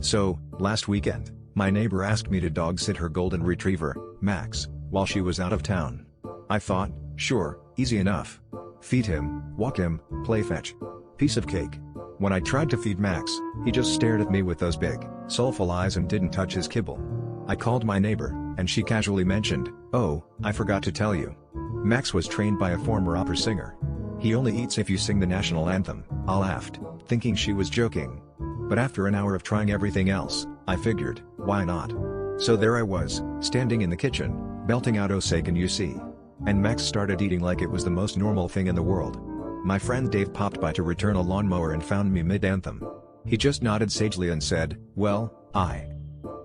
So, last weekend, my neighbor asked me to dog sit her golden retriever, Max, while she was out of town. I thought, sure, easy enough. Feed him, walk him, play fetch. Piece of cake. When I tried to feed Max, he just stared at me with those big, soulful eyes and didn't touch his kibble. I called my neighbor, and she casually mentioned, "Oh, I forgot to tell you. Max was trained by a former opera singer. He only eats if you sing the national anthem." I laughed, thinking she was joking. But after an hour of trying everything else, I figured, why not? So there I was, standing in the kitchen, belting out "Oh say can you see?" And Max started eating like it was the most normal thing in the world. My friend Dave popped by to return a lawnmower and found me mid-anthem. He just nodded sagely and said, "Well, I